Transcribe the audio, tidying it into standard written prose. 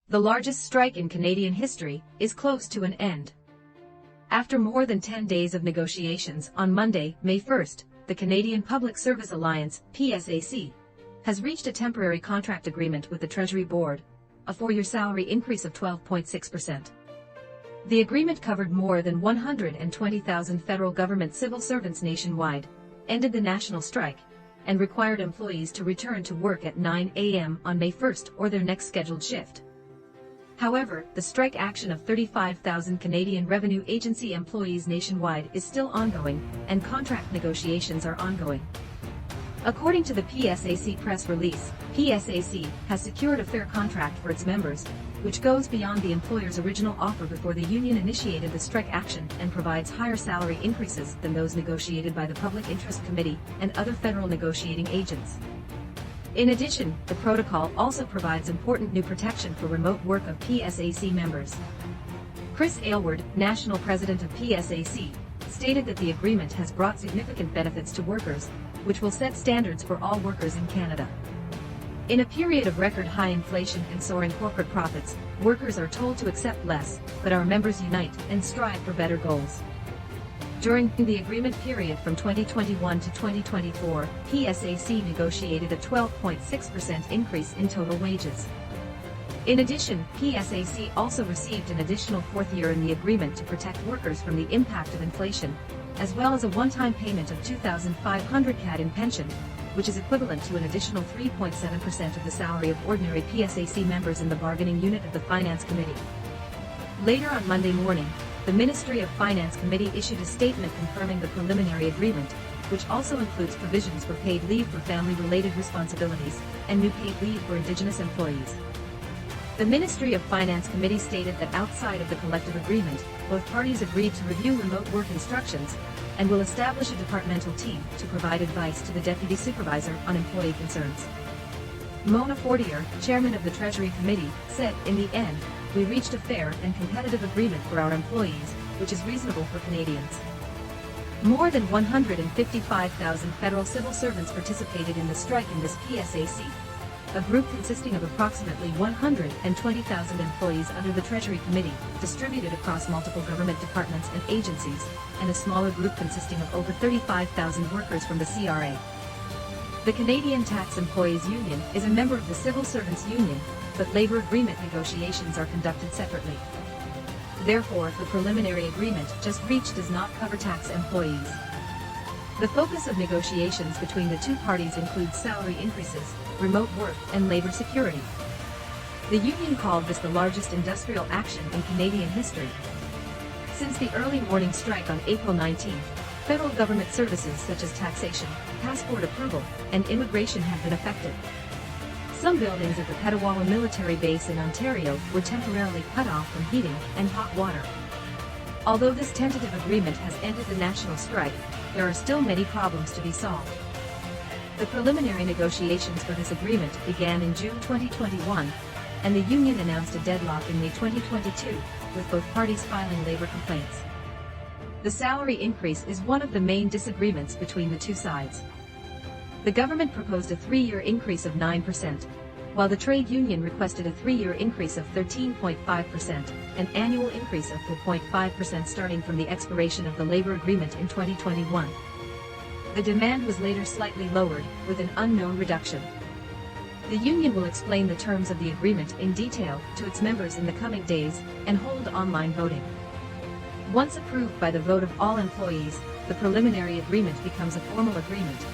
the largest strike in Canadian history, is close to an end. After more than 10 days of negotiations, on Monday, May 1st, the Canadian Public Service Alliance, PSAC, has reached a temporary contract agreement with the Treasury Board, a 4-year salary increase of 12.6%. The agreement covered more than 120,000 federal government civil servants nationwide, ended the national strike, and required employees to return to work at 9 a.m. on May 1st or their next scheduled shift. However, the strike action of 35,000 Canadian Revenue Agency employees nationwide is still ongoing, and contract negotiations are ongoing. According to the PSAC press release, PSAC has secured a fair contract for its members, which goes beyond the employer's original offer before the union initiated the strike action and provides higher salary increases than those negotiated by the Public Interest Committee and other federal negotiating agents. In addition, the protocol also provides important new protection for remote work of PSAC members. Chris Aylward, national president of PSAC, stated that the agreement has brought significant benefits to workers, which will set standards for all workers in Canada. In a period of record-high inflation and soaring corporate profits, workers are told to accept less, but our members unite and strive for better goals. During the agreement period from 2021 to 2024, PSAC negotiated a 12.6% increase in total wages. In addition, PSAC also received an additional 4th year in the agreement to protect workers from the impact of inflation, as well as a one-time payment of $2,500 CAD in pension, which is equivalent to an additional 3.7% of the salary of ordinary PSAC members in the bargaining unit of the Finance Committee. Later on Monday morning, the Ministry of Finance Committee issued a statement confirming the preliminary agreement, which also includes provisions for paid leave for family-related responsibilities and new paid leave for Indigenous employees. The Ministry of Finance Committee stated that outside of the collective agreement, both parties agreed to review remote work instructions and will establish a departmental team to provide advice to the Deputy Supervisor on employee concerns. Mona Fortier, chairman of the Treasury Committee, said, "In the end, we reached a fair and competitive agreement for our employees, which is reasonable for Canadians." More than 155,000 federal civil servants participated in the strike in this PSAC, a group consisting of approximately 120,000 employees under the Treasury Committee, distributed across multiple government departments and agencies, and a smaller group consisting of over 35,000 workers from the CRA. The Canadian Tax Employees Union is a member of the Civil Servants Union, but labor agreement negotiations are conducted separately. Therefore, the preliminary agreement just reached does not cover tax employees. The focus of negotiations between the two parties includes salary increases, remote work, and labor security. The union called this the largest industrial action in Canadian history. Since the early morning strike on April 19, federal government services such as taxation, passport approval, and immigration have been affected. Some buildings at the Petawawa military base in Ontario were temporarily cut off from heating and hot water. Although this tentative agreement has ended the national strike, there are still many problems to be solved. The preliminary negotiations for this agreement began in June 2021, and the union announced a deadlock in May 2022, with both parties filing labor complaints. The salary increase is one of the main disagreements between the two sides. The government proposed a 3-year increase of 9%, while the trade union requested a 3-year increase of 13.5%, an annual increase of 4.5% starting from the expiration of the labor agreement in 2021. The demand was later slightly lowered, with an unknown reduction. The union will explain the terms of the agreement in detail to its members in the coming days and hold online voting. Once approved by the vote of all employees, the preliminary agreement becomes a formal agreement,